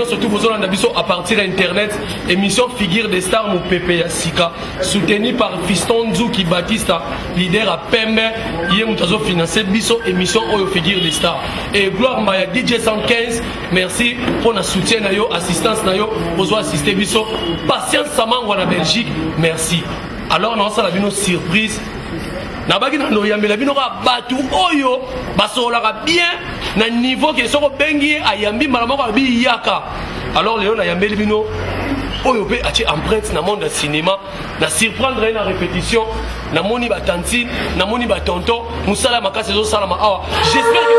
surtout vous en avez à partir d'internet émission Figure des stars mon Pepe Yassika soutenu par Fiston Nzuki Batista leader à Pembe hier nous avons financé biso émission Oyo Figure des stars et gloire Maya DJ 115 merci pour la soutien na yo assistance na yo pour assister biso patience Samango en Belgique merci alors non ça la bino surprise na baki na noyambela bino ka batu oyo basolaka bien na niveau que soko bengi ayambi malamo ka bi yaka alors léon ayambeli bino oyo pe ati empreinte na monde de cinéma na surprendre na répétition na moni ba tantine na moni ba tonton musala makase zo sala ma awa j'espère que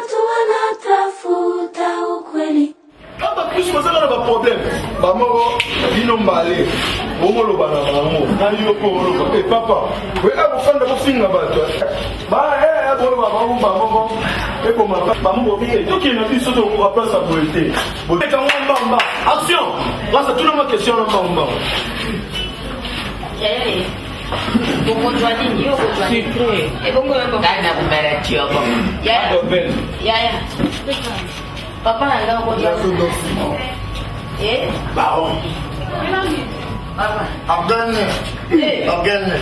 tu anatafuta ukweli. Aba plus ko sala ba problème ba moko bino mbale bongo lo bana bango na yo ko lo ko papa we abo fanda ko finga bato ba abo ba bango ba moko e ko ma ba moko bi to ki na biso to ko place à beauté beauté ka ngamba action grâce à tout le question na ngamba Bongo Joanine, yo Joanine. Et bongo bongo. Dana kumbera chiobo. Ya. Ya. Papa anga ko Joanine. Eh? Baron. Papa. Agane. Agane.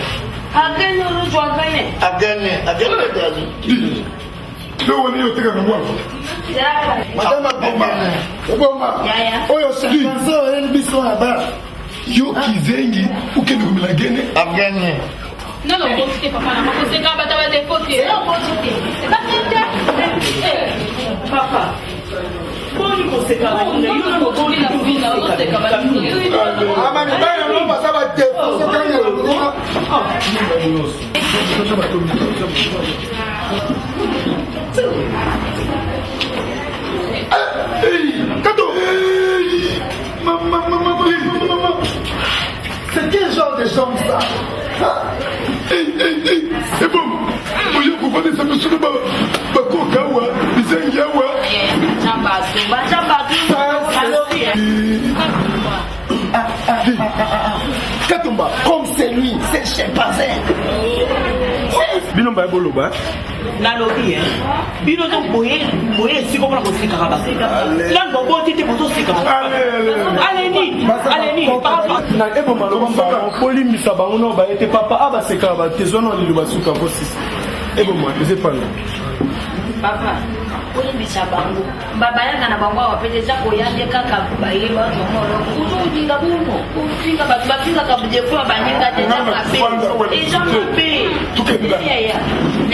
Agane no Joanine. Agane. Agane dali. Lo woni yo teka ngwa. Ya. Madame Bomba. Bomba. Ya. Oyo sidi. Kanzo en biso aba. Yo kizengi ukende kumila gene agane. Non, non, profitez, papa, là, c'est quand tu as des fautes. Non, profitez. C'est pas Papa. Bon, il faut se faire. Il faut tourner la vie là, on sait comment ah, mais non, pas ça va te Maman. C'est quel genre de gens ça? C'est bon. Vous comprenez ça, monsieur le Bakokawa, Bizengawa. Katumba, comme c'est lui, c'est chimpanzé. Bino Baibolo, bah. Nalobi, bino donc boye si comment on s'est carabasé. Là, on va dire pour tout allez, na ebo maloba ba poli misabango no ba ete papa aba seka ba tezono li ba suka ko sis ebo mo eze pa papa poli misabango baba yanga na bango wa pete za ko yande kaka ba ile ba tomoro uzinga buno uzinga ba bakinga ka bujefu ba nyinga te za ba pe et j'en peux tukenda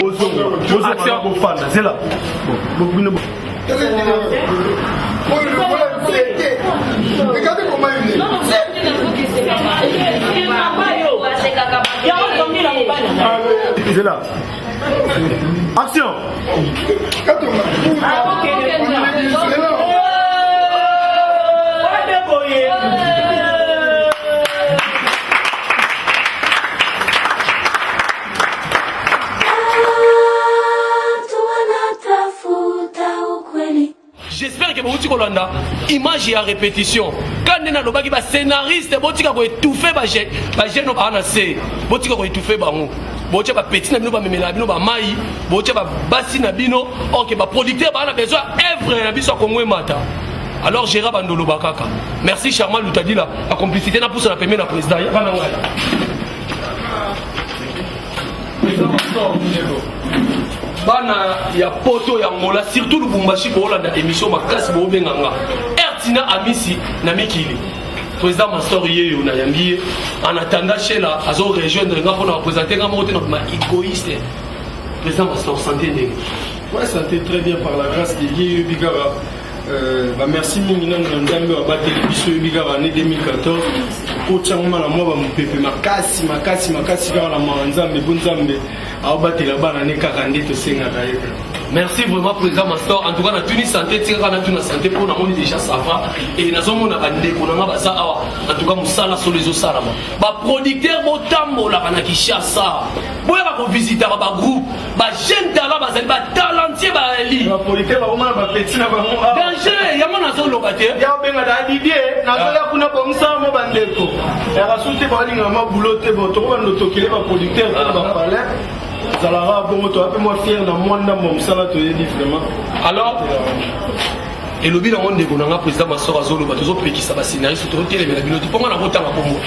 ozo action bo fanda c'est là bon bino regardez comment il est. C'est là. Action. J'espère que vous avez image et répétition. Quand on a le scénariste, vous avez étouffé les gens. Les gens ont étouffé les gens. Vous avez petit nabino ba memela bino ba mai, vous avez bassi nabino, OK ba producteur ba na besoin œuvre na biso Congo mata. Alors Gérard Bandolo Bakaka. Merci Charmal Loutadi là, la complicité na pousse la première président. Bana ya poto ya ngola surtout Lubumbashi ko la émission makasi bo benganga. Ertina Amisi na Mikili. Président Mastor Yeyo na yambi en attendant chez la azo rejoindre nga pour représenter nga moté notre égoïste. Président Mastor santé ndenge. Ouais, santé très bien par la grâce de Yeyo Bigara. Merci Mingina Ndambe wa bateli biso Bigara année 2014. Ko tchangoma la moi ba mupepe makasi kala la manzambe bunzambe. Merci vraiment président Mastor. En tout cas, on a santé, santé pour nous déjà ça va. Et nous avons en tout cas musala sur les osala. Ba producteur motambo la bana ki chassa. Boya ba visiter ba groupe, ba jeune talent ba talentueux ba eli. Ba producteur ba vraiment ba petit na ba. Danger, ya mona zo locataire. Ya benga da Didier, na zo ya kuna ba musa mo bandeko. Ya rasunte ba linga ma boulotte bo to ba no tokile ba producteur ba palais. Zalara bon toi un peu moins fier dans moi dans mon salaire vraiment. Alors et le bilan monde de Gonanga président Mastor Azolo batozo pekisa ba scénariste to télé la bilote ponga na kotanga komo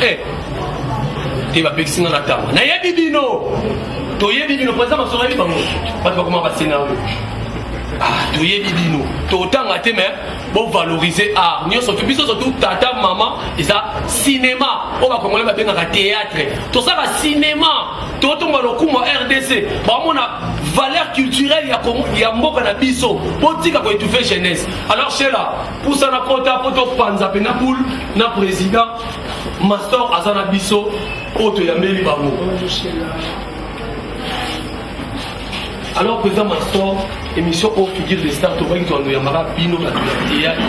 te ba pekisa na tanga na yebi bino to yebi bino président Mastor yebi bango bato ba koma ba scénario to yebi bino to tanga te mais bon valoriser art nyo so biso surtout tata maman et ça cinéma on va congolais ba benga théâtre to ça ba cinéma to to ngalo kuma RDC ba mona valeur culturelle ya mboka na biso botika ko étouffer jeunesse alors chez là pour ça na kota poto panza pena poule na président Mastor azana biso auto ya mbeli bango alors président Mastor émission au figure des stars to bangi to ando ya mara bino ba théâtre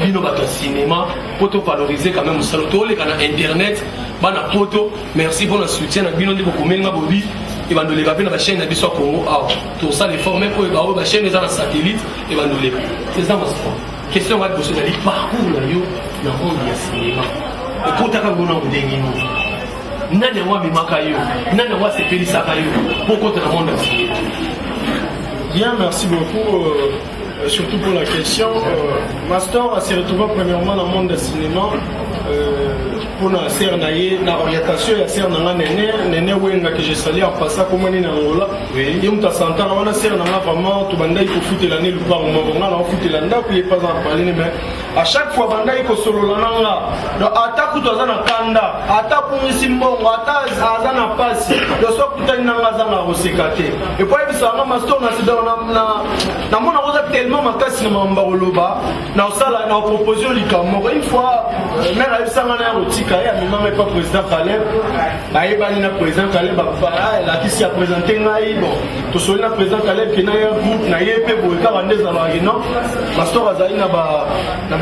bino ba cinéma poto valoriser quand même salo to le kana internet bana poto merci pour le soutien na bino ndiko komenga bobi et bandoleka pe na ba chaîne na biso Congo ah to ça les former pour ba chaîne za na satellite et bandoleka c'est ça Mastor question va poser la parcours na yo na monde ya cinéma et kota ka ngona ndengi no nani wa mimaka yo nani wa sepelisa ka yo pourquoi tu na monde ya cinéma. Bien, merci beaucoup, surtout pour la question. Mastor s'est retrouvé premièrement dans le monde du cinéma. Pour la série l'orientation et la série Néné Wenga que j'ai salé en passant comme on est en Angola. Et on t'a senti on a série vraiment tout banda il faut foutre l'année le par moment on a foutre l'année puis pas en parler mais à chaque fois banda il faut solo l'année donc attaque tout dans kanda attaque pour ici bon attaque azana passe le soir tout dans azana resécaté et puis ça Mastor na mona rosa tellement makasi na mambaloba na sala na proposition likamo une fois mère a eu ça na rotika ya même pas président Caleb ba ebani na président Caleb ba la qui s'est présenté ngai bon to so na président Caleb qui na ya groupe na yepe boka bandeza la non Mastor azali na ba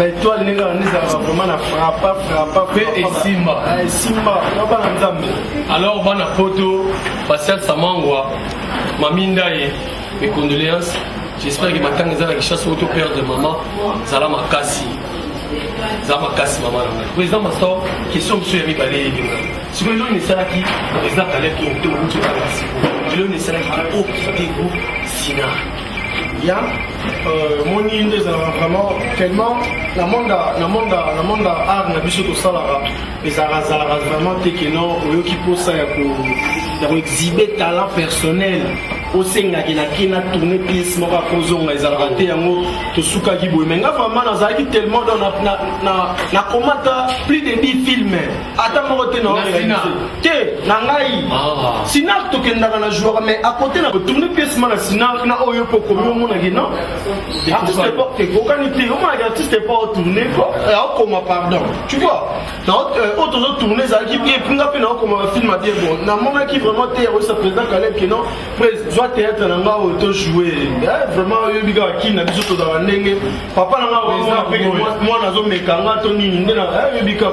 étoile ninga ndeza vraiment na frappa et simba na ba nzambe alors bana photo Pascal Samangwa maminda et mes condoléances. J'espère que maintenant ils ont la chasse auto père de maman Zala Makasi maman. Président Mastor, question monsieur Yami Balé. Si vous voulez, c'est là qui président Caleb qui est au bout de la classe. Je le sais là qui est au petit groupe Sina. Bien, mon idée vraiment tellement la monde art na biso to salara et ça vraiment tekeno oyo qui pose ça ya exhiber talent personnel au senga kina tourner pièce moko kozonga ezalaka te yango to suka ki boye mais nga vraiment nazalaki tellement dans na komata plus de 10 films ata moko te na ngai sina to kendaka na joueur mais à côté na tourner pièce na sina na oyo poko mona non artiste pas que organité on m'a artiste pas tourner quoi comment pardon tu vois dans autres tourner ça qui pinga pe na comme film a dire bon na moment qui vraiment te ça président Caleb que non soit théâtre na nga auto jouer vraiment yo biga qui na biso to da ndenge papa na nga moi na zo mekanga to nini ndena yo biga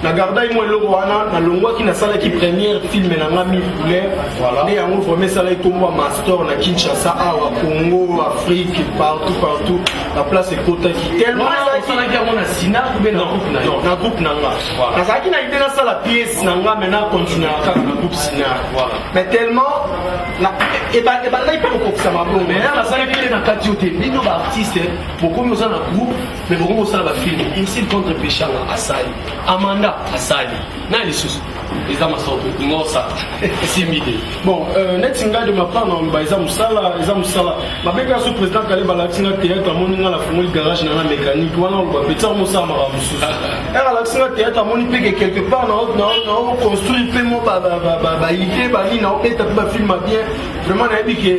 na garda moi loko wana na longwa qui na sala qui première film na nga mi couleur voilà et yango vraiment sala ikomwa Mastor na Kinshasa awa Congo Afrique partout la place est côté qui tellement ça na guerre na sina ou bien na groupe nanga na ça qui na idée na ça la pièce nanga maintenant continuer à na groupe sina voilà mais tellement et bah là il peut ça va bon mais là ça qui est na katiote bino ba artiste beaucoup nous na groupe mais beaucoup nous na ba film ici contre Péchanga Asali Amanda Asali na les sous les amas sont ngo ça simide bon netinga de ma part na ba ezamusala ma beka sous président Kaleba Latinga théâtre moni na la fongoli garage na mécanique wana ba petit musa ma musu era Latinga théâtre moni pe quelque part na construire pe mo ba idée ba ni na opeta ba film bien vraiment na bi que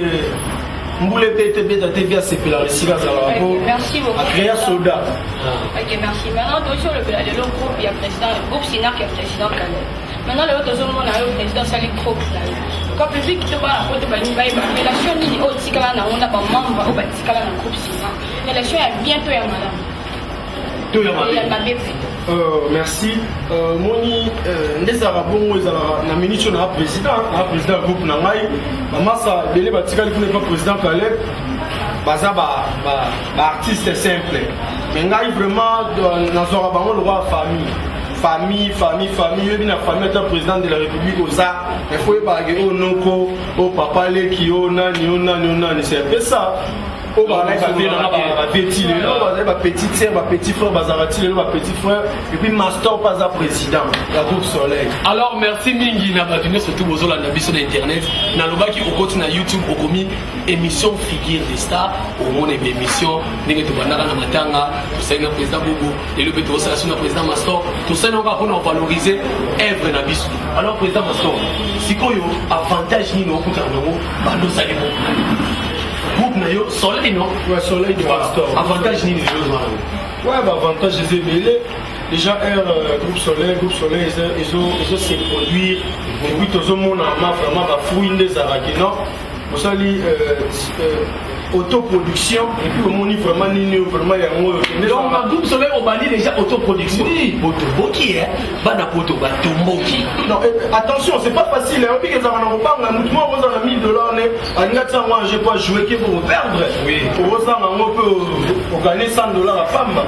Mboulé BTB TV a séparé la Siga Zala merci beaucoup. A créé Soda. Ok, merci. Maintenant, sur le groupe, il y a président, le groupe Sina qui est président Caleb. Maintenant, le autre zone, on a le président Sali Groupe. Quand le public te voit la photo, il y a une relation qui est aussi quand on a un membre ou un groupe Sina. L'élection est bientôt, madame. Merci. Moni ndezara bongo ezala na ministre na président groupe na ngai mamasa belé batikali n'est pas président Caleb baza ba artiste simple mais ngai vraiment nazora bango le roi famille yebi na famille ta président de la république oza il faut pas que onoko o papa le ki ona ni c'est un peu ça Oh, bah, petit sœur, petit frère, petit frère, et puis Master, pas à président, la groupe Soleil. Alors, merci Mingi, Nabatune, surtout aux autres, la sur Internet. Dans le bas qui au côté de YouTube, au commis émission Figure des Stars, au monde émission, n'est-ce pas, Matanga, tout ça, le président Bobo, et le béton, c'est le président Master, tout ça, on va valoriser œuvre Nabiso. Alors, président Master, si quoi avantage ni non, bah, nous allons. Groupe Nayo, Soleil, non? Ouais, Soleil de Master. Avantage ni non? Ouais, bah, avantage, je les ai mêlés. Déjà, groupe Soleil, ils ont se produire. Et puis, tout le monde a vraiment fouillé des araquinants. Vous allez autoproduction. Et puis, au monde, vraiment, vraiment, il y a un donc, ma groupe Soleil, on banit déjà autoproduction. Oui, Botoboki, hein. Bana Poto, Batomboki. Non, attention, c'est pas facile. On dit que ça va nous parler. Nous, on a $1000. Moi, je peux jouer qui pour perdre. Oui. On peut gagner $100 à femme.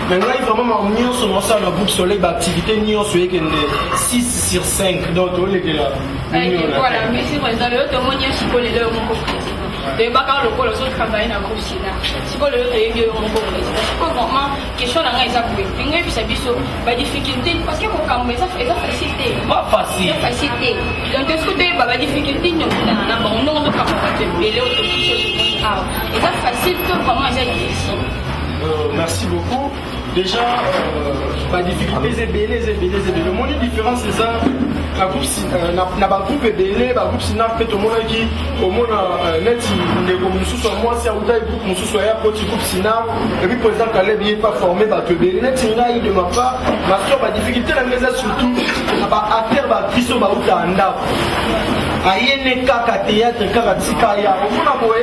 Maintenant, il faut vraiment mieux sur le groupe Soleil, l'activité n'y est 6 sur 5. Donc, on est là. Voilà, merci président. Le tout le monde est sur le président. Le bac le col aussi travaille dans le groupe Sina. Si vous le avez vu mon président, c'est pas vraiment question d'un gars qui a puis puis ça biso ba difficulté parce que quand mais ça facilité. Pas facile. Facilité. Donc est-ce que tu as difficulté non na bon non de capable de belé au tout chose. Ah, et ça facile tout vraiment ça difficile. Merci beaucoup. Déjà, la difficulté c'est belé. Le monde est différent, c'est ça. La groupe est belé, la groupe Sina fait au monde qui, au monde net, il est comme sous moi, c'est un groupe, sous un groupe Sina, et puis président Caleb n'est pas formé, bah, que belé, net, il de ma part, ma soeur, la difficulté, la maison surtout, à terre, bah, Christo, bah, ou t'as ayene kaka théâtre kaka tikaya omona boye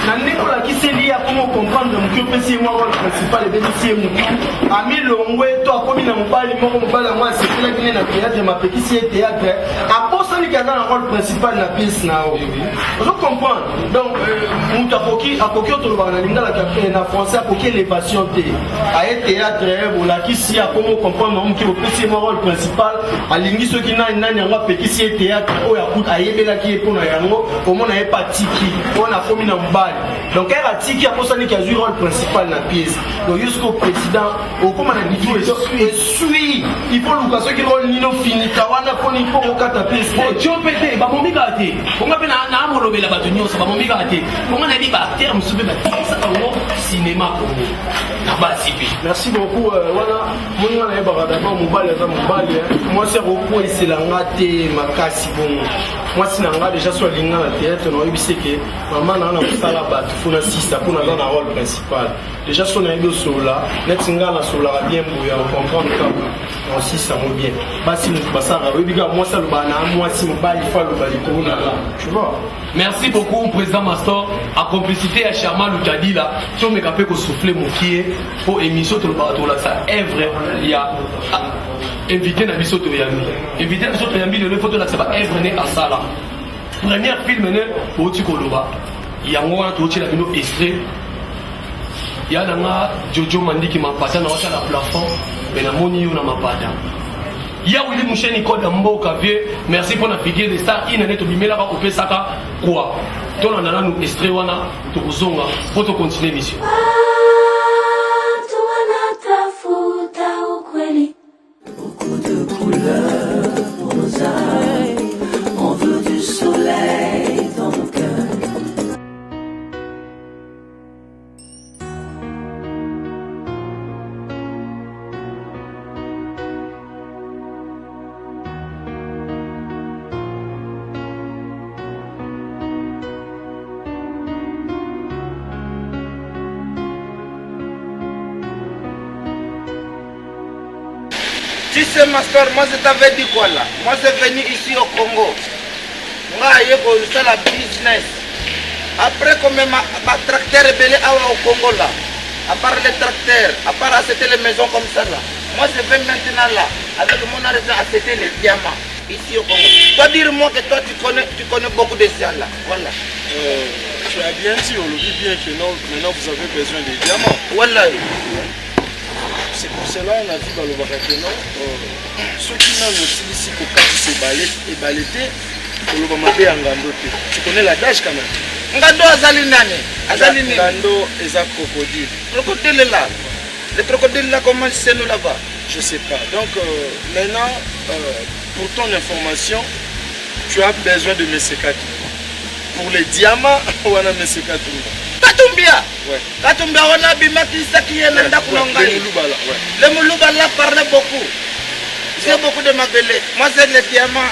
na ndeko la kiseli ya comment comprendre mukio pesi moi rôle principal et bénéficier mutu ami longwe to akomi na mobali moko mobali moi c'est là qui na théâtre ma petit théâtre aposa ni kana na rôle principal na pièce na o je comprends donc mutu akoki to ba na lingala ka na français akoki élévation té aye théâtre bola kisi ya comment comprendre mukio pesi moi rôle principal alingi ceux qui na nani ngwa petit théâtre o ya kuta aye qui est pour nous, au moins on n'a pas tiki, on a commis dans le bal. Donc elle a tiki à cause qui a joué le rôle principal dans la pièce. Donc jusqu'au président, au comment on a dit et suit, il faut le cas qui rôle nino fini, kawana pour il faut au quatre pièces. Tu peux péter, bah mon migate. On appelle un arme au la batonnier, ça va mon migate. Comment on a dit bah terme sous ça au cinéma pour nous. Merci beaucoup. Voilà, moi on a d'abord mobile, moi c'est repos et c'est la ngate makasi bon. Moi si nanga déjà sur linga na théâtre no ibise que maman na kusala ba tufuna sisa pour na dans rôle principal déjà sur na ido sola net singa na sola bien boya comprendre que aussi ça mo bien basi nous basara biga moi ça le bana moi si mo ba il faut le bali ko na tu vois. Merci beaucoup président Mastor à complicité à Charma Lukadi là tu me capé ko souffler mon pied pour émission tout le bateau là ça est vrai il y a invité na biso to yambi invité na biso to yambi le photo là c'est pas evrené à ça là premier film né au tikoloba yango wana to tshela bino extrait ya nanga Jojo Mandiki mapata na wata la plafond mais na moni yo na mapata ya wili musheni code mboka vie merci pour la figure des stars inane to bimela ba opesaka quoi to na nana nous extrait wana to kuzonga pour to continuer mission tu wanatafuta ukweli. Beaucoup de couleurs pour nos âmes, on veut du soleil dans nos cœurs. Tu sais, Master, moi je t'avais dit quoi là? Moi je suis venu ici au Congo. Moi je fais la business. Après, comme ma tracteur est belé au Congo là, à part les tracteurs, à part acheter les maisons comme ça là, moi je vais maintenant là, avec mon argent acheter les diamants ici au Congo. Toi dire-moi que toi tu connais beaucoup de ça là. Voilà. Tu as bien dit, on le dit bien que non, maintenant vous avez besoin de diamants. Voilà. C'est pour cela qu'on a dit dans le Barakeno, ceux qui n'ont pas ici pour se balader, koloba mabe ya ngando te. Tu connais l'adage quand même. Ngando azali nani? Azali nini? Ngando eza crocodile. Crocodile là. Le crocodile là, comment c'est nous là-bas? Je sais pas. Donc maintenant, pour ton information, tu as besoin de Messekatu. Pour les diamants, on a Messekatu. Katumbia. Ouais. Katumbia, on a bimaki saki yenda kunongai. Le Moulubala parle beaucoup. J'ai beaucoup de ma belle. Moi, c'est le diamant.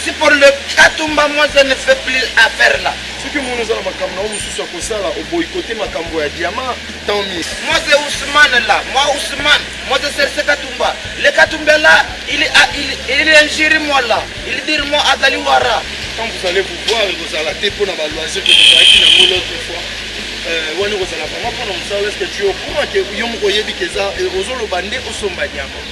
Si pour le Katumba, moi, je ne fais plus affaire là. Ce que nous avons boycotté ma cambo à diamant, tant mieux. Moi, c'est Ousmane là. Moi, Ousmane. Moi, c'est Katumba. Le Katumba là, il est ingéré moi là. Il dit moi, Azaliwara. Quand vous allez vous voir, vous allez la pour la loisir que vous avez dit l'autre fois. Vous allez vraiment prendre ça. Est-ce que tu es au courant que vous avez dit que ça est aux Olobandé ou Somba diamant?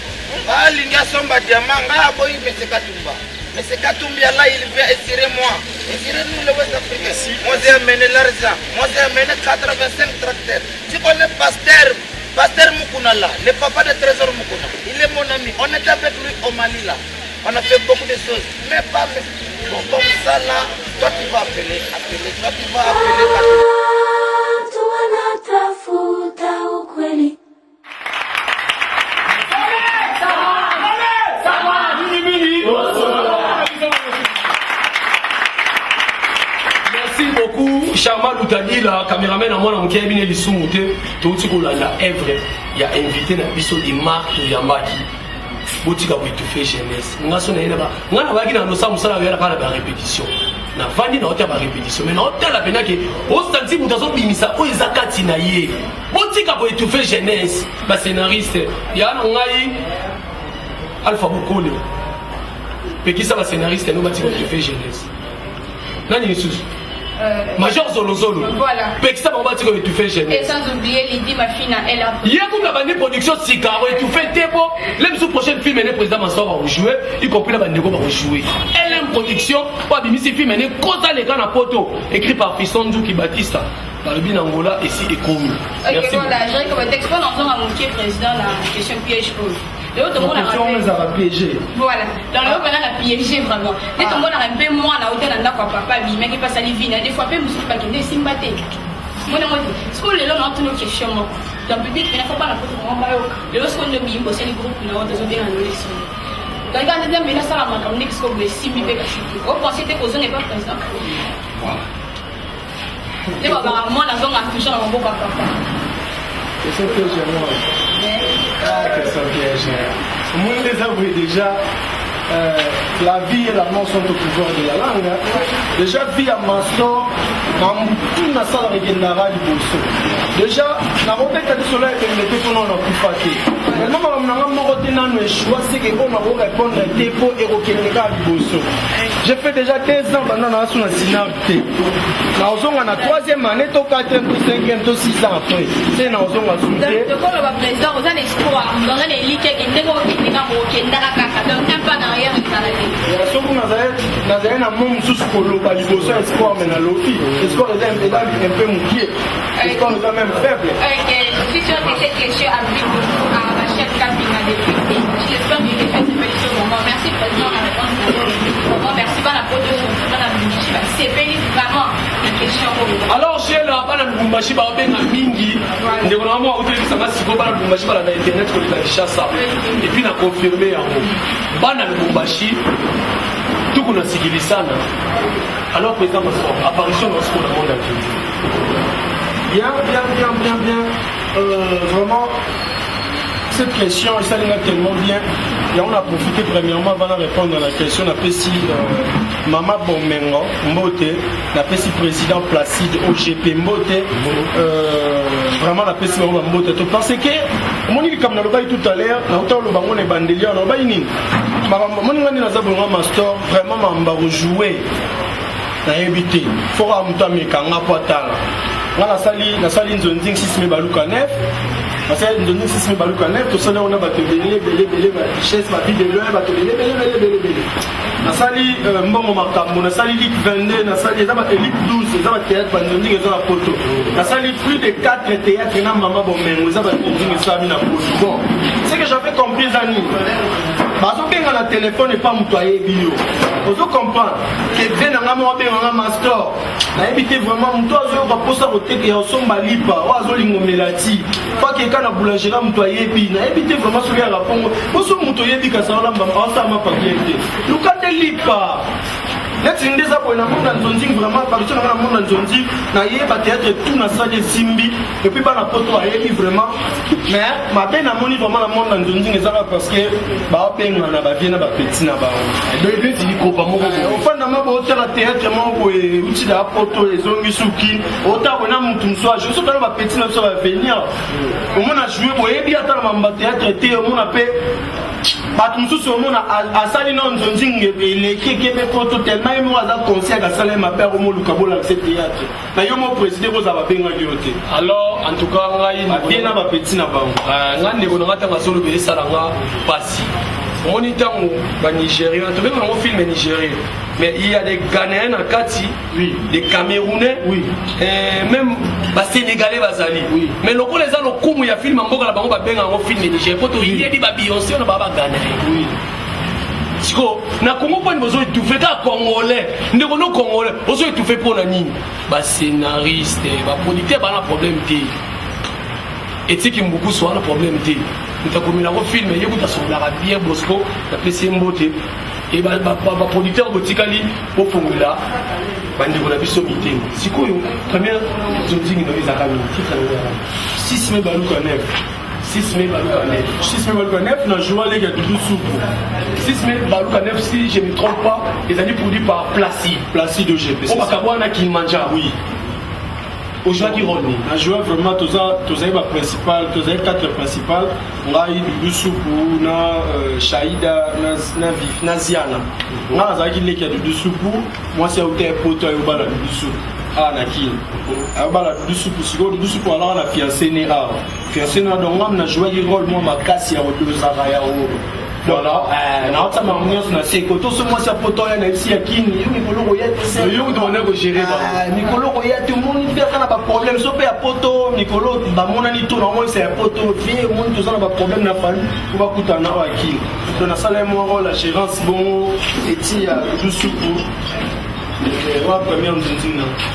Ah, l'india Somba diamant, ah, boy, mais c'est Katumba. Mais c'est Katumbia là, il vient étirer moi. Étirer nous le West Africain. Moi j'ai amené l'argent. Moi j'ai amené 85 tracteurs. Tu connais Pasteur Mukuna là, le papa de Trésor Mukuna. Il est mon ami. On est avec lui au Mali là. On a fait beaucoup de choses. Mais pas bon, comme ça là, toi tu vas appeler. Toi tu vas appeler. Watu wanatafuta ukweli. Merci beaucoup, Charma Loutadi, la caméraman à moi, on a bien les sous-montés. Tout ce qu'on a œuvre, il y a invité la biseau de Marc Yambaki. Botika pour étouffer jeunesse. On a sonné là-bas. On a pas dit dans nos salles, on a la répétition. On a vendu dans la répétition. Mais on a la peine que, au stade, si vous avez mis ça, on est à Katinaïe. Botika pour étouffer jeunesse. Ma scénariste, il y a un Alpha Bokole. Mais qui ça va scénariste, nous bâtis pour étouffer jeunesse. Nani Nissus. Major Zolo Zolo. Voilà. Pekisa m'a bâti pour étouffer jeunesse. Et sans oublier Lydie Mafina, elle a. Il y a comme la bande production Sikaro étouffé Tebo. L'même sous prochaine film, le président Mansor va rejouer, y compris la bande de va rejouer. LM Production, pas de misi film, mais Kota les gars na poto, écrit par Fiston Djouki Batista. Par le bin Angola, ici et commis. Ok, voilà, je dirais que votre expert dans un moitié président la question piège pose. L'autre monde a piégé. Voilà, dans le haut, on a piégé vraiment. Dès que moi, on a un peu moins, on a hôtel, on a papa, mais qui passe à l'ivine, des fois, peu, monsieur, pas qu'il y ait des sympathies. Moi, ce qu'on est là, on a une question. Dans le public, il ne faut pas la photo pour moi. Le haut, ce qu'on a mis, c'est les groupes qui ont des bien en élection. Dans le cas de mais là, ça, on a comme ce qu'on veut, si, mais vous pensez que vous n'êtes pas président. Voilà. Les parents, moi, la zone a touché dans mon beau papa. Question piège, moi. Ah, question piège. Moi, les avoués déjà, la vie et la mort sont au pouvoir de la langue. Déjà, vie à Mastor, tout na salle regendara liboso. Déjà, na robeta de soleil que nous mettons pour nous faté. Maintenant, on a mon côté dans le choix, c'est que on va répondre à des pots et au Kenya liboso. J'ai fait déjà 15 ans pendant la sous nationalité. Na ozonga na 3e année, to 4e, to 5e, to 6 ans après. C'est na ozonga soudé. Donc, quand le président, vous avez espoir, vous avez les lits qui sont au Kenya, donc un pas derrière le Canada. Surtout dans un monde sous le liboso, espoir, mais na lofi. Espoir est un peu mouillé. Espoir est même faible. Ok, si tu as cette question à ma chère Kabina député, j'espère que j'ai fait ce moment. Merci, président, la réponse. Merci, pas la production, pas la musique. C'est vraiment la question. Alors, chez la bana Lubumbashi, ba ben mingi, ndeko na moi hôtel ça va siko bana Lubumbashi bana na internet ko la Kinshasa. Et puis na confirmer yango. Bana Lubumbashi tout qu'on a sigili sana. Alors président Mansor, apparition dans ce qu'on a monde Bien. Vraiment, cette question, ça l'est tellement bien. Et on a profité premièrement avant de répondre à la question. On a fait si Mama Bomengo, Mbote, on a fait si président Placide OGP Mbote, vraiment on a fait si Mama Mbote. Parce que, on dit comme on l'a dit tout à l'heure, on a le bangon et bandelier, on a dit Master, vraiment on va rejouer. On a évité. Il faut ramener Kanga Poitala. Na sali nzonzi 6 baluka 9 na sali nzonzi 6 baluka 9 to sala on a bato belé ba richesse ba vie de l'heure bato belé na sali mbongo makambo na sali ligue 22 na sali za ba ligue 12 za ba théâtre ba nzonzi za ba poto na sali plus de 4 théâtres na mama bomengo za ba nzonzi sa na poto. Bon, c'est que j'avais compris Zani bazobenga na telefone epa moto ayebi yo ozo comprendre ke vie nanga mo abenganga master nayebi te vraiment moto azoyoka mposa kotekela osomba lipa oyo azolingomela ti pakeka na boulangerie moto ayebi nayebi te vraiment soki ya rapongo poso moto oyebi kasaolamba aosalama papier te luka te lipa neti nde eza boye na monde ya nzonzi vraiment partie nanga na monde ya nzonzi nayeba théâtre tout na sali esimbi epuis bana poto ayebi vraiment mais mabe namoni vraiment na monde ya nzonzi ezaka parce que baobenga na bavie na bapeti na baofandama bootala théâtre moko boye utila ya poto ezongi suki ota boye na mutu mosu ajour soki na bapeti na biso bavenir omona joue boyebi ata na mamba théâtre te omona mpe bato mosusu omona asali na nzonzi eleki ekebe poto tellement ye moko aza conseil asala ye mabe akomoluka bolakise théâtre na yo mo président kozala babengaki yo te alors en tout cas ngai babie na bapeti na bango ngai ndeko na ngai ntango azoloba esalanga pasi omoni ntango banigérien tobenga yango film nigérien mais il y a des Ghanéens na kati oui des Camerounais oui même basénégalais bazali oui mais lokola eza lokumu ya film mboka na bango babenga yango film nigérien po toyebi babeyoncé na baba Ghanéen oui siko na Congo mpo ni bozoétouffe kaka congolais ndeko no congolais bozoétouffe mpo na nini bascénariste baproducteur bana problème te etiki mbukusu wana problème te ntakomela yango film yekuta sokolaka bien bosco napesi ye mbote e baproducteur botikali bofongola bandeko na biso mitema sikoyo première zonzingi no ezaka mini titre 6 mai baluka 9 6 mai baluka 9 6 mai baluka 9 na joie lege ya Doudou Soukou 6 mai baluka 9 si je ne me trompe pas ezali produit par Placide OGP o bakabwana Kilimanja oui ojwaki rôle nini na joie vraiment tozali baprincipal tozali 4 principal ngai Doudou Soukou na Shaida na Ziana ngai nazalaki leki ya Doudou Soukou mwasi auta epoto ayobala Doudou Soukou na kini ayobala Doudou Soukou sikoyo Doudou Soukou alaka na fiancé ne awa fiancé ne donc ngam na jouaki rôle mwa makasi ya kodozaka ya voilà naota mamunyoso na seko to so mwasi apoto ya na isi ya kini yo mikolo koya te yo ndone ko gérer ba mikolo koya te moni pe kana ba problème so pe ya poto mikolo ba mona ni to na mo c'est ya poto vie moni to sana ba problème na famille ko ba kutana wa kini to na sala mo rôle la gérance bon eti ya Doudou la première nzonzi.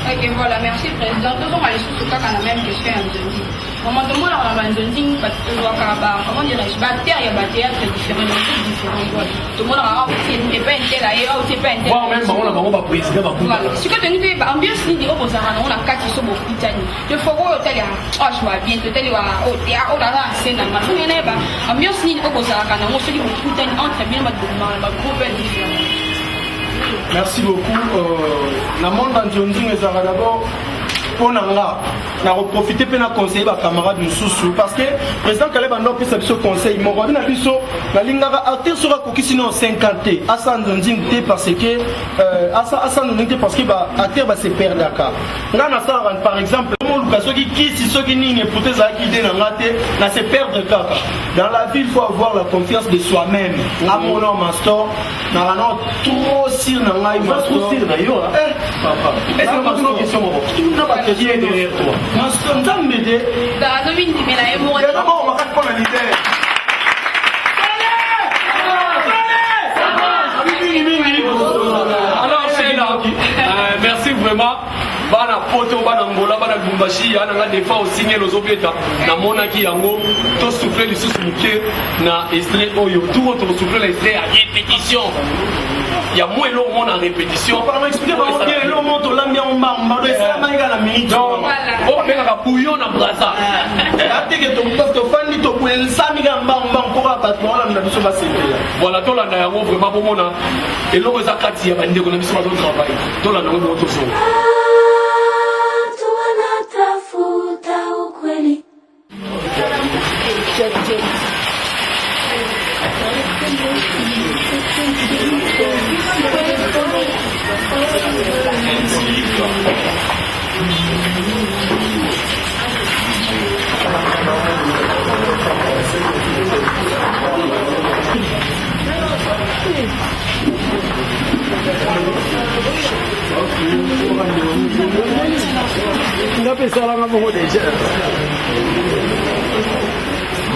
Ok, voilà, merci président. Toujours aller sur la même question à nzonzi. Comment tout le monde a un nzonzi parce que comment dirais-je, bâtir il y a bâtir très différent, différents. Tout le monde a c'est pas un tel ailleurs, c'est pas un tel. Bon, même on va présider va voilà. Si que tu dis ambiance ni dit au Zara on a quatre sur beaucoup d'années. Le forum hôtel ya oh je vois bien hôtel wa oh là là c'est normal. Il y en a pas ambiance ni au Zara kana on se dit beaucoup d'années entre bien ma groupe différent. Merci beaucoup. La monde en Djonzing et Zara d'abord. Pour nous, on a profité pour nous conseiller nos camarades de Soussou parce que le président Caleb a donné ce conseil. Il m'a dit que la ligne artère sera coquille sinon 50 à Sandonzing parce que à Sandonzing parce que artère va se perdre d'accord. Là on a par exemple ceux qui n'y est peut-être à qui dans la tête là se perdre d'accord. Dans la vie il faut avoir la confiance de soi-même. À mon nom master dans la note trop sir dans la master. Papa. Est-ce que vous avez une question qui est derrière toi? Master Nzambede. Dans la vie mais la émotion. D'abord on va pas prendre l'idée. Alors c'est là. Merci vraiment. Bana poto bana ngola bana Lubumbashi ana nga defa osigné lozopieta na monaki yango to souffler le sous-muke na extrait oyo tout autre souffler la extrait à répétition. Il y a moins long monde en répétition. Par m'expliquer comment bien le monde l'ambia on m'a do ça manga la minute. Oh ben la bouillon na braza. Ate que ton poste fandi to pour le samiga mbamba encore à patron la biso ba c'est. Voilà to la na yango vraiment pour mona et lo za kati ya bande ko na biso ba do travail. To la na ngo to so.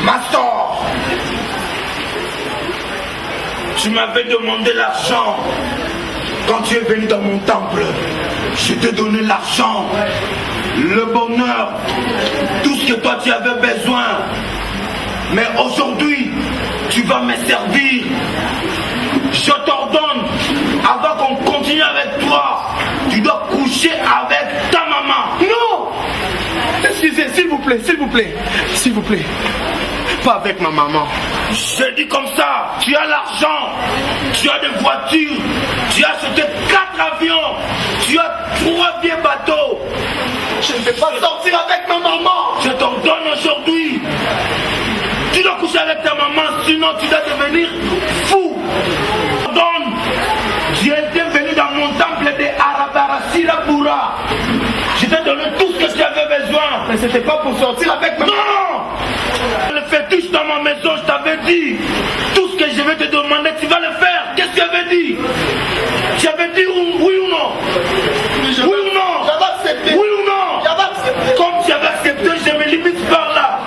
Master Tu m'avais demandé l'argent. Quand tu es venu dans mon temple, je t'ai donné l'argent, le bonheur, tout ce que toi tu avais besoin. Mais aujourd'hui, tu vas me servir. Je t'ordonne, avant qu'on continue avec toi, tu dois coucher avec ta maman. Non! Excusez, s'il vous plaît, s'il vous plaît, s'il vous plaît. Pas avec ma maman. Je dis comme ça, tu as l'argent, tu as des voitures, tu as acheté 4 avions, tu as 3 vieux bateaux. Je ne vais pas sortir avec ma maman. Je t'ordonne aujourd'hui. Tu dois coucher avec ta maman, sinon tu dois devenir fou. Donne. Tu étais venu dans mon temple de Arabarasirapura. Je t'ai donné tout ce que tu avais besoin. Mais c'était pas pour sortir avec ma maman. Non! Le fétiche dans ma maison, je t'avais dit. Tout ce que je vais te demander, tu vas le faire. Qu'est-ce que tu avais dit? Tu avais dit oui ou non? Oui ou non? J'avais accepté. Oui ou non? J'avais accepté. Comme tu avais accepté, je me limite par là.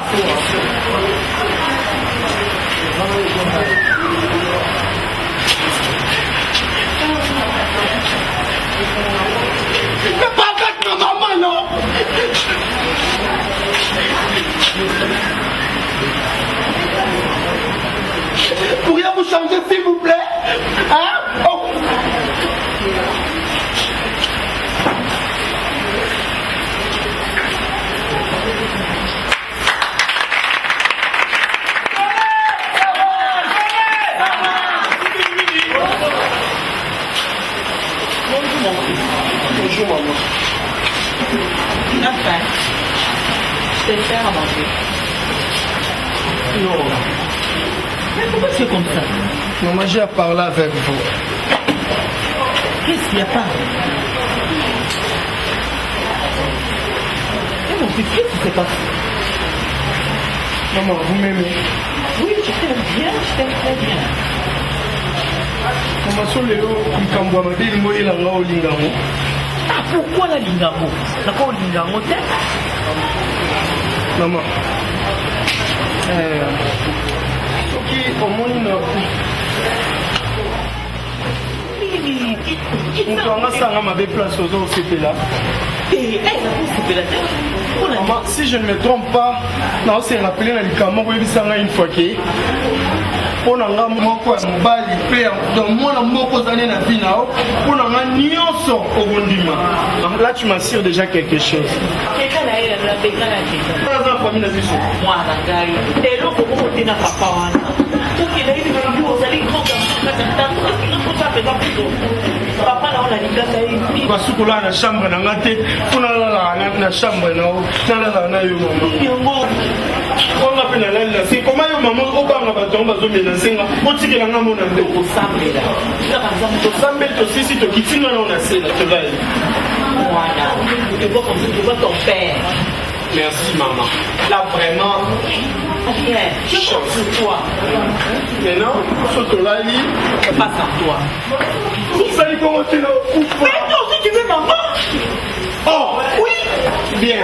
Mais pas avec ma maman, non. Pourriez vous changer s'il vous plaît? Hein? Oh. Bonjour maman. Tu as faim? Je vais te faire à manger. Non. Mais pourquoi c'est comme ça? Maman, j'ai à parler avec vous. Qu'est-ce qu'il n'y a pas? Eh mon fils, qu'est-ce qui s'est passé? Maman, vous m'aimez? Oui, je t'aime bien, je t'aime très bien. Maman, sur les hauts, il camboie ma bille, moi, il a un lingamo. Ah, pourquoi la lingamo? D'accord, lingamo, t'es? Maman. Ok, au moins, Maman, si je ne me trompe pas, non, c'est rappelé dans le Cameroun, oui, ça une fois que pour nous avoir moko ya mobali pe donc moi na moko zane na vie nao pour nous avoir nyonso au bondima. Là tu m'assures déjà quelque chose. Quelqu'un là il a béca là quelqu'un. Dans la famille na biso. Moi na ngai. Et là pour moi t'es na papa wana. Pour qu'il ait une vie aux allées grand comme ça ça fait pas plutôt. Papa là on a dit ça il. Parce que là na chambre na ngate pour na chambre nao na na yo maman. Yongo. On appelle la c'est comment yo maman au banga ba tomba zo mena senga otikela nga mona ndo Au sambela. to sambela to sisi to kitinga na on a cela to va. Voilà. Tu vois comme ça tu vois ton père. Merci maman. Là vraiment Rien. Je compte sur toi. maintenant surtout là lui Pas sans toi. ça lui comment tu le coupes. Mais non, si tu veux maman. Oh oui. Bien.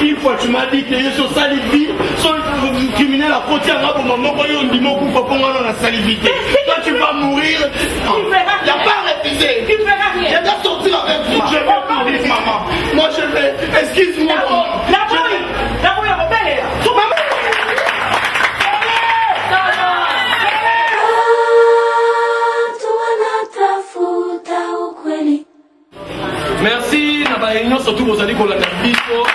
Une fois tu m'as dit que je suis salivi, sur criminel à côté à pour maman quand on dit mon coup pour moi dans la salivité. Toi tu vas mourir. Il n'y a pas refusé. Tu feras rien. Je dois sortir avec vous. Je vais mourir maman. Moi je vais. Excuse-moi. La boue, la rebelle est là. Merci na baenyo surtout bozali kolanda biso.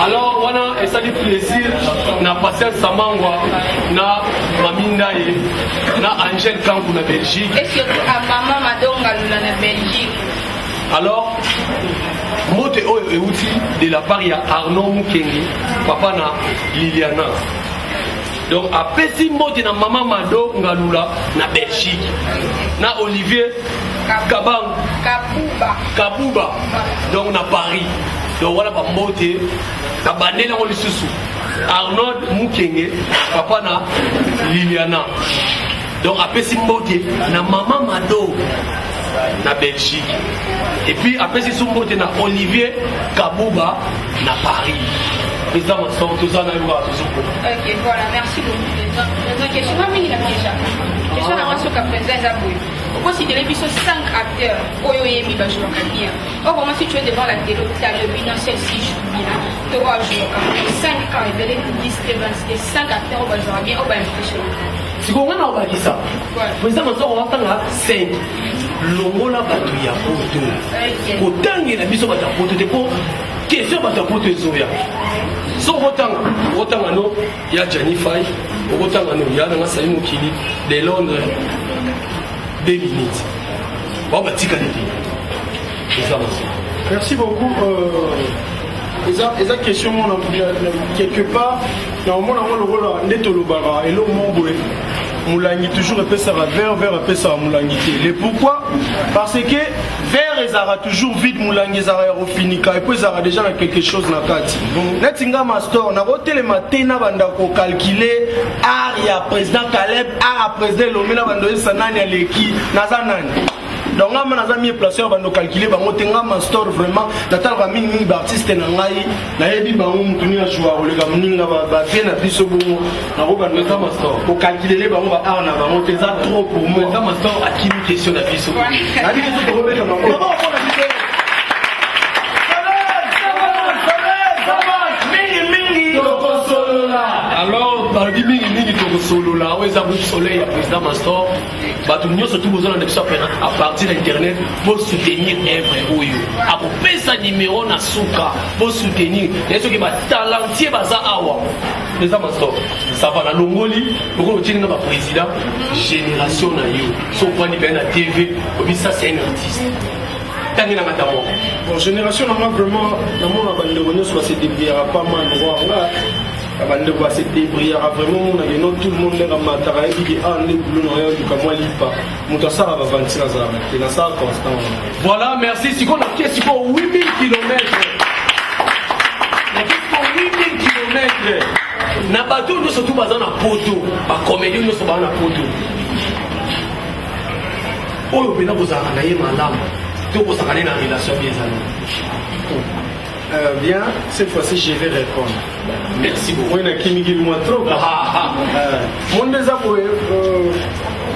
Alors wana esali plaisir na Pascal Samangwa na Maminda ye na Angel Kankou na Belgique. Et surtout à maman Madonga Lula na Belgique. Alors mote oyo euti de la part ya Arnaud Mukengi papa na Liliana. Donc apesi mbote na mama Mado Ngalula na Belgique na Olivier Kabang Kabuba donc na Paris. Donc voilà ba mbote na bandela ko lisusu Arnaud Mukenge papa na Liliana. Donc apesi mbote na mama Mado na Belgique. Et puis après c'est son côté na Olivier Kabouba na Paris. Président Mastor, tout ça na yoga toujours. Ok, voilà, merci beaucoup président. La question là mingi na déjà. Question na waso ka président Zaboui. Pourquoi si télé biso 5 acteurs oyo yemi ba jouer bien. Or comment si tu es devant la télé tu as le bilan celle-ci joue bien. Tu vas jouer comme 5 ans révélé 10 c'est 5 acteurs ba jouer bien, on va impressionner. Si on a obaki ça. Président Mastor on entend 5. Longola batu ya poto. Kotangi na biso batu poto de ko question batu poto ezoya. So otanga no ya Janify, otanga no ya na Saïd Mokili de Londres 2 minutes. Bon bah tika nidi. Merci beaucoup. Eza question mon quelque part na omona ngo lokola ndetolo bara elo mongwe. Moulangi toujours appelle ça vert appelle ça moulangi. Le pourquoi? Parce que vert ezara toujours vide moulangi ezara rofinika et puis ezara déjà quelque chose na kati. Netinga master na hôtel matin na banda ko calculer art ya président Caleb art président Lomena bando sanani aleki nazanani. Donc on a mis placé on va nous calculer bango tenga master vraiment natal ba mingi ba artiste na ngai na yebi bango mutuni na joie o le ga mninga ba bien na biso bongo na ko ba neta master ko calculer les bango ba art na bango teza trop pour moi neta master a qui une question na biso na biso to ko beta bango alors par dit mingi to solo là où ça soleil à président Mastor bah tout nous surtout besoin de ça à partir d'internet pour soutenir œuvre oyo à couper sa numéro na suka pour soutenir et ceux qui va talentier baza awa président Mastor ça va na longoli pour que na président génération na yo so kwa ni ben na TV obi ça c'est un artiste. Bon, génération vraiment dans mon abandonné soit se débrouillera pas mal voir là abandonné se débrouillera vraiment on a non tout le monde est en matara et dit ah les boulot non du comme moi lipa muta ça va vendre ça et dans ça constant. Voilà, merci. Si on a question pour 8000 km. La question 8000 km. Na bateau nous surtout basé na poto, ba comédie nous sommes na poto. Oyo bena bozana na ye malamu. Donc, ça a une relation bien bien, cette fois-ci, je vais répondre. Merci beaucoup. On a qui me moins trop. Mon désavoué,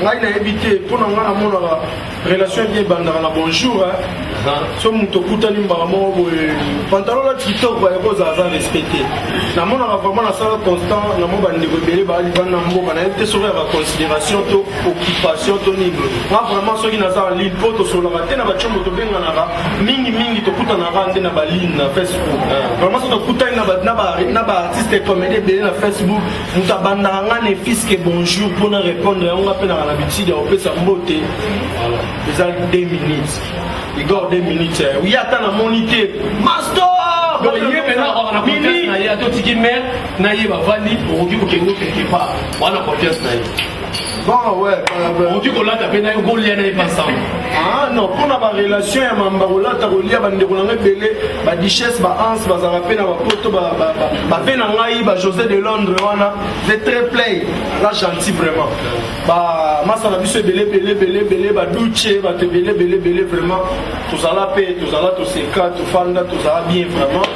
on a évité pour nous avoir une relation bien bandara. Bonjour. So muto kutani mbamo pantalon la TikTok ba yako za respecté. Na mona vraiment la salle constant na mo bande ko bele ba li bana mbo bana été sur la considération to occupation to niveau. Moi vraiment ceux qui na za li poto sur la tena ba chombo to benga na mingi to kutana rande na ba ligne na Facebook. Vraiment so to kutani na ba artiste comédien bele na Facebook muta banda ngane fiske bonjour pour na répondre on appelle na l'habitude on peut sa mbote. Voilà. Les 2 minutes. Il garde 2 minutes. Oui, attends la monité. Master! Il y a maintenant on a confiance na ya to tiki mer na ye ba vali o ki ko kengo quelque part. On a confiance na ye. Bon ouais, on dit qu'on l'a tapé na go lien na ensemble. Ah non, pour la relation ya mamba ko lata ko lia bande ko na belé ba duchesse ba ans ba za rapé na ba poto ba pe na ngai ba José de Londres wana, c'est très play. Là gentil vraiment. Ba masa na biso belé ba douche ba te belé vraiment. Tout ça la paix, tout ça là tout c'est cas, tout fanda, tout ça bien vraiment.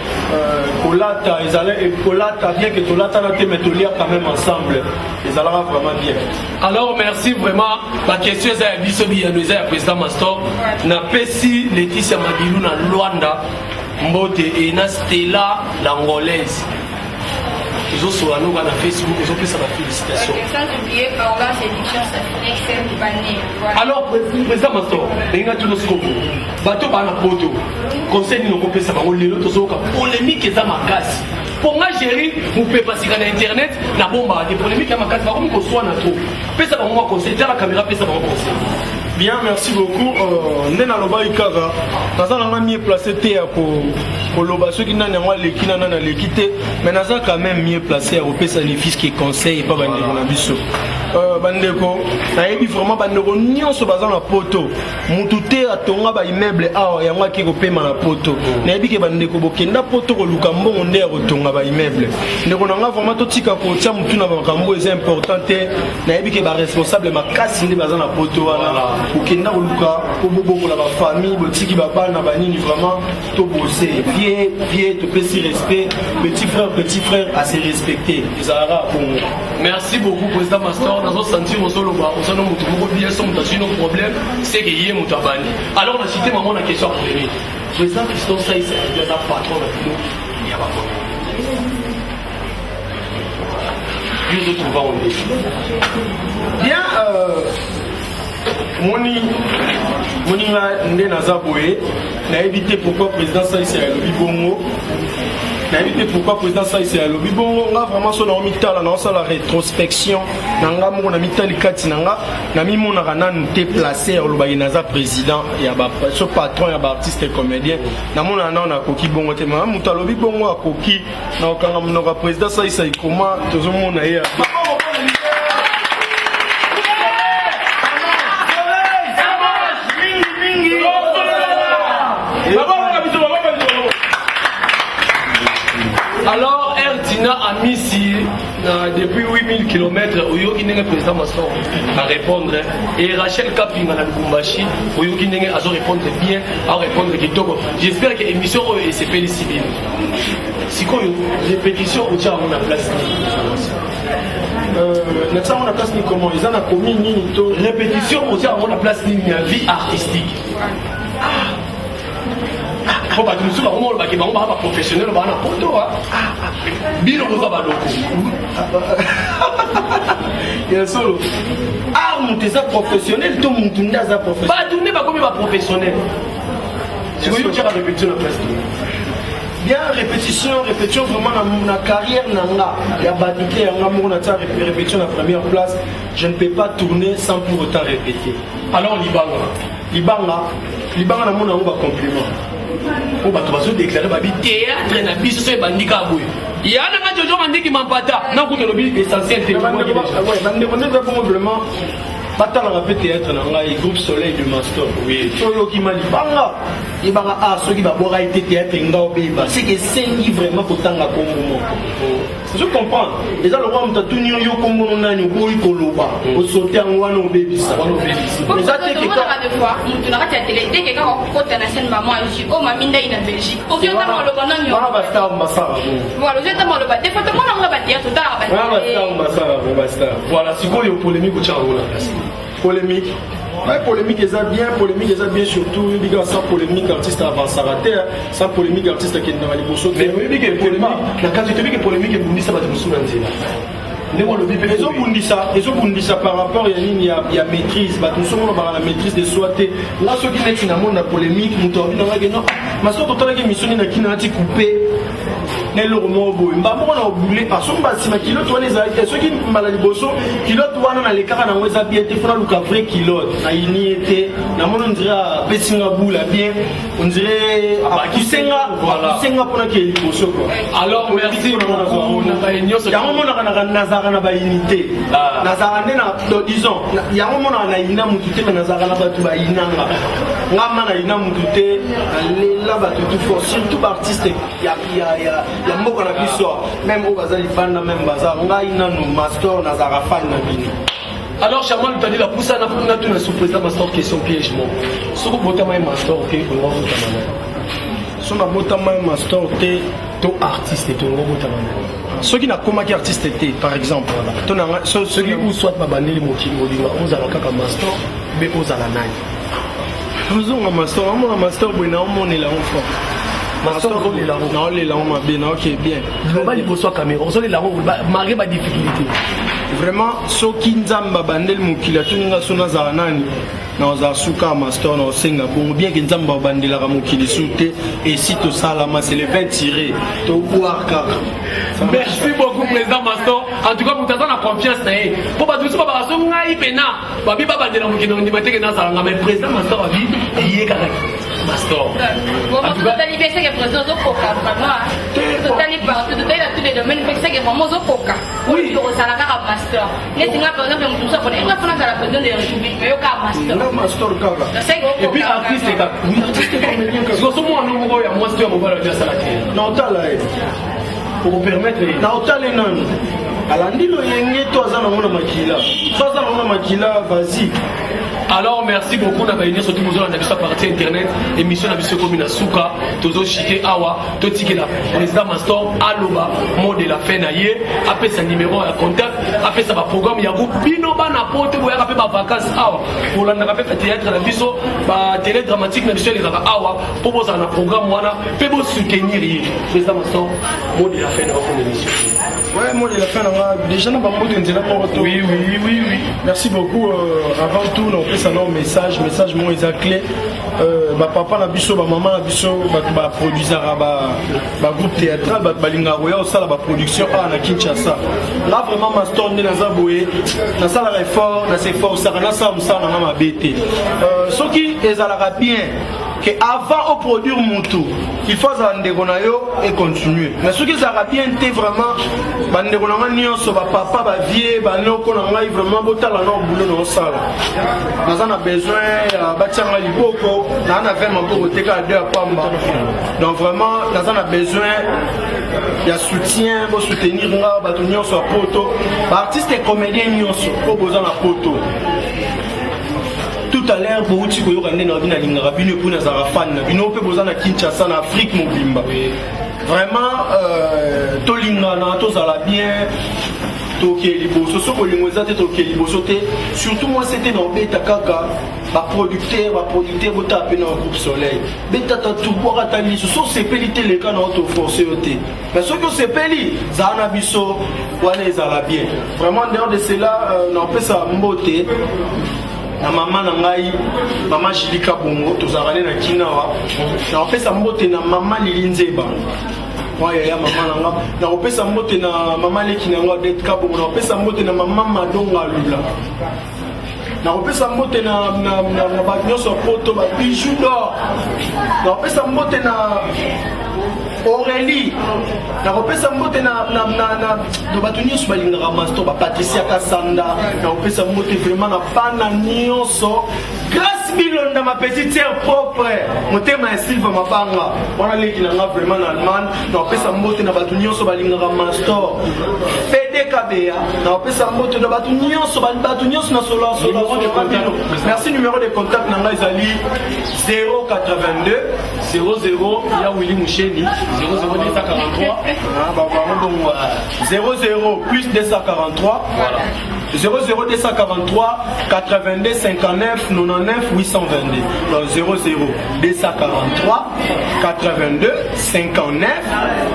Kolata, ils allaient et kolata bien que kolata na te mettre lire quand même ensemble. Ils allaient vraiment bien. Alors merci vraiment. La question est à biso bien nous est président Mastor na pesi Laetitia Mabilou na Luanda mbote et na Stella l'angolaise. Ils ont sur nous na Facebook, ils ont fait ça la félicitation. Sans oublier Paola Séduction, ça fait excellent bannier. Alors président Mastor, ndinga tuno sikopo. Bato bana poto. Conseil nous compé ça ba lelo to soka polémique eza makasi. Pour moi gérer, vous pouvez passer sur internet, la bombe des polémiques à ma case, comme qu'on soit na trop. Pesa ba moi conseil, la caméra pesa ba conseil. Bien, merci beaucoup. Ndena loba ikara. Naza na mieux placé te pour loba ceux qui n'ont pas l'équipe na l'équité, mais naza quand même mieux placé à repérer les fils qui conseillent pas bande na biso. Bandeko, na yebi vraiment bandeko nyonso baza na poto. Mutute atonga ba immeuble awa ya ngwa ki ko pema na poto. Na yebi ke bandeko bokenda poto ko luka mbongo nde atonga ba immeuble. Ndeko na nga vraiment to tika ko tia mutu na ba kambo est important te. Na yebi ke ba responsable makasi nde baza na poto wana. okenda koluka obobokola bafamille botiki babana banini vraiment tobose vie topesi respect petit frère à se respecter ezalaka bongo. Merci beaucoup président Mastor. Dans un senti osoloba osano mutu moko bien son mutu no problème c'est que yé mutu abandi. Alors on a cité maman la question pour lui. Président Fiston Saïs est un patron de nous. Il y a pas de trouver on bien moni nde naza boye na éviter pourquoi président Saïs est lobi bongo. Na éviter pourquoi président Saïs est lobi bongo nga vraiment so na mitala na ça la rétrospection nanga mo na mitali kati nanga na mi mona kana nte placer lobaki naza président ya ba so patron ya ba artiste et comédien na mona na koki bongo te ma muta lobi bongo akoki na okanga mnoka président Saïs est comment tozo mona ya alors Erdina a mis ici depuis 8000 km où il y a un président Mastor à répondre et Rachel Kapinga na Lubumbashi où il y a à répondre bien à répondre kitoko. J'espère que l'émission est CP civil. Si quoi répétition au tient on a place. Ça on a place ni comment ils en a commis ni to répétition au tient on a place ni vie artistique. Faut pas que nous soyons vraiment le bac professionnel on va na poto bino ko ba doko ya solo monter ça professionnel tout monde ndaza professionnel pas tourner pas comme ba professionnel c'est quoi tu as répétition la place bien répétition vraiment na carrière nanga ya badité yanga mo na ta répétition la première place je ne peux pas tourner sans pour autant répéter. Alors libanga na mona on va compliment on va tout déclarer babi théâtre na biso so bandika boy ya na ka jojo mandiki mampata na ko to bi essentiel te bande probablement batalaka mpe théâtre na ngai groupe soleil de Mastor oyo okima libanga yebanga soki babwaka ete théâtre nga obeba c'est que esengi vraiment kotanga kombo moko je comprends eza lokwa moto atuni yo kombono nani oboyi koloba osote yango wana obebisa eza mutu na kati ya tele te keka kokota na scène maman aji o mami ndai na Belgique okiota maloba nani wana bastar masara voilà okiota maloba te foto mona nga batia totala bastar voilà sikoyo polémique au tchango na place polémique. Polémique est bien surtout sans polémique artiste avancera terre, sans polémique artiste qui est dans les bourseaux. Mais polémique, la quantité de polémique est bonne, ça va te mousser. Ils ont par rapport il y a maîtrise, nous sommes dans la maîtrise des soins. Là, ceux qui sont dans la polémique, nous avons dit non, mais ce que tu as mission qui n'a été coupé. Nelo mobo mbambo na obule asomba sima kilo to les aïe ceux qui malali boso kilo to wana na lekaka na weza bien te fona luka vrai kilo na ini était na mono ndira pesinga bula bien on dirait abakisenga voilà kisenga pona ke boso quoi. Alors merci beaucoup na ba nyoso ya mono na nazara na ba unité nazara na disons ya mono na ina mutute na nazara na batu ba inanga ngama na ina mutute lela batu tout fort surtout artiste ya moko na biso même au bazali banda même bazar ngai nanu Mastor na zarafan na bino. Alors Chaman tu as dit la poussa na pour na sous président Mastor question piège mo soko botama Mastor OK on va botama so na botama Mastor te to artiste to ngo botama ceux qui na komaki artiste te par exemple voilà to na ceux qui ou soit babandeli mokimo linga ozala kaka Mastor be ozala nani ozonga Mastor bwena omonela enfant Mastor non les langues ma bien OK bien global il faut soit caméra on les langues malgré ma difficulté vraiment so kinzamba bandel mukila tuninga sona za nani na za suka Mastor na senga bon bien que nzamba bandela ka mukili sute et si to sala ma c'est les 20 tirés to boire car merci beaucoup président Mastor en tout cas vous t'attendez la confiance naé pour pas tout ça ba so ngai pena ba bi ba bandela mukili on dimate que na sala mais président Mastor a dit yé kaka Mastor en tout cas c'est que président Zokoka vraiment totali partout totali tous les domaines c'est que vraiment Zokoka oui pour ça la carte Mastor les singa par exemple on ça connaît on a la président de la République mais au cas Mastor kaka et puis artiste kaka oui artiste comédien kaka so moi no ngo ya Mastor mo bala dia sala non tala pour permettre na otale non alandi lo yenge to azana mona makila so azana mona makila vas-y Alors merci beaucoup na baïné surtout besoin na biso partie internet émission na biso comme na suka tozo chité awa to tikela président Mastor aloba mot de la fin na ye après sa numéro ya contact après ça ba programme ya groupe bino bana pote boya ka pe ba vacances awa pour la na pe théâtre na biso ba télé dramatique na biso les awa pour boza na programme wana pe bo soutenir ye président Mastor mot de la fin na votre émission. Ouais, mot de la fin déjà na ba mot de la pour retour. Oui. Merci beaucoup avant tout on fait ça non message moi ils a clé papa na biso maman na biso ba produiseur ba groupe théâtral ba linga roya au sala ba production na Kinshasa là vraiment Mastor na zaboye na sala effort na c'est fort ça na ça na ma BT soki ezalaka bien que avant de produire mon tour, il faut que et continuer. Mais ce qui est bien, c'est vraiment papa, vieux, vraiment boulot dans salle. Nous avons besoin donc vraiment, nous avons besoin de soutien pour soutenir les artistes et comédiens pour besoin de poto. Tout à l'heure, beaucoup de gens qui ont fan, Kinshasa, en Afrique, vraiment, bien. Surtout moi c'était dans Beta Kaka, producteur vous tapez dans le groupe Soleil. Beta tout boire à Tali, ce sont ces pélités les cas dans notre force. Mais ceux qui se pélient, ça en a biso, bien. Vraiment dehors de cela, on peut ça beauté. Na maman na ngai maman Jilika Bongo tozalana na Kinawa na opesa mbote na maman Lilinzeba ouais ya maman nanga na opesa mbote na maman Lekinanga det Kabongo na opesa mbote na maman Madonga Lula na opesa mbote na banyoso poto ba bijou d'or na opesa mbote na Aurélie na opesa mbote na do batuni su balinga Mastor ba Patricia Kasanda na opesa mbote vraiment na bana nyonso grâce bilonda ma petite sœur propre motema Sylva Mabanga wana leki na vraiment na Allemagne na opesa mbote na batuni nyonso balinga Mastor PDKBA na opesa mbote na batuni nyonso na solo merci numéro de contact na ngai zali 082 00 ya Willy Moucheni 00 plus 243 voilà. 00243 82 59 99 822 donc 00243 82 59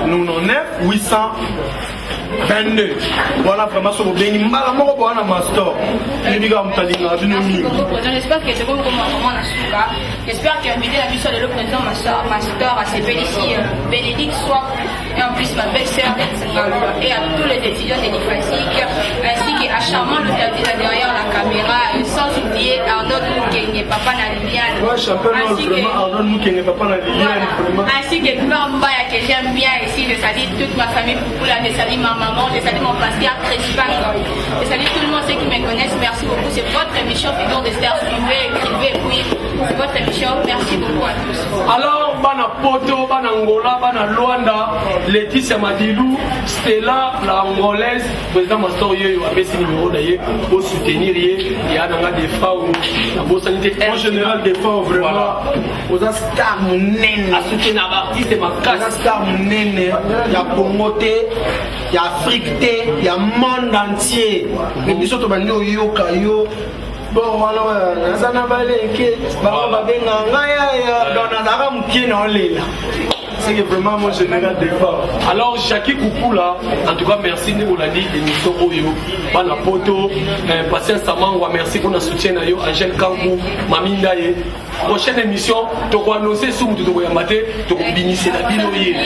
99 822 voilà vraiment ce que vous mal moko bwana Mastor ni biga mtalinga binomi j'espère que c'est comme maman na suka j'espère que invité la mission de le président Mastor à ses ici Bénédicte soit et en plus ma belle-sœur et à tous les étudiants de l'IFASIC ainsi qu'à Charmant le candidat derrière la caméra et sans oublier Arnaud Moukenge papa na Liliane ainsi que Mbaya que j'aime bien ici je salue toute ma famille pour la je salue ma maman je salue mon pasteur Crispin je salue tout le monde ceux qui me connaissent merci beaucoup c'est votre émission Figure de Stars suivez écrivez puis c'est votre émission merci beaucoup à tous alors bana poto bana Angola bana Luanda Laetitia Madilou, Stella, la Angolaise, président Mastor Yoyo a baissé numéro d'ailleurs pour soutenir il y a des femmes, la bonne sanité en général des femmes vraiment aux stars monène à soutenir l'artiste et ma casse. Aux stars monène, il y a Congoté, il y a Afrique, il y a monde entier. Mais bien sûr, tu vas dire yo kayo. Bon voilà, nazana baleke, baba benga ngaya, donc nazara mukina olela. C'est vraiment mon général de fort. Alors Jackie Koukoula, en tout cas merci de vous l'aider émission Oyo, bana poto, Patience Samangwa, merci pour notre soutien à Angèle Kangou, Mami Ndaye. Prochaine émission, tu vas annoncer sur tu vas mater, tu vas bénir la binoye.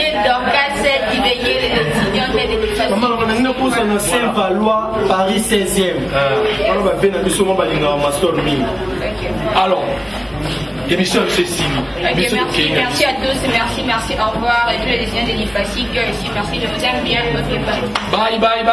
Maman, on a posé un Saint-Valois, Paris 16e. On va venir à l'émission Mastor Mine. Alors. Émission c'est merci à tous, merci, au revoir et tous les étudiants de l'IFASIC ici, merci, je vous aime bien, ok, bye. Bye.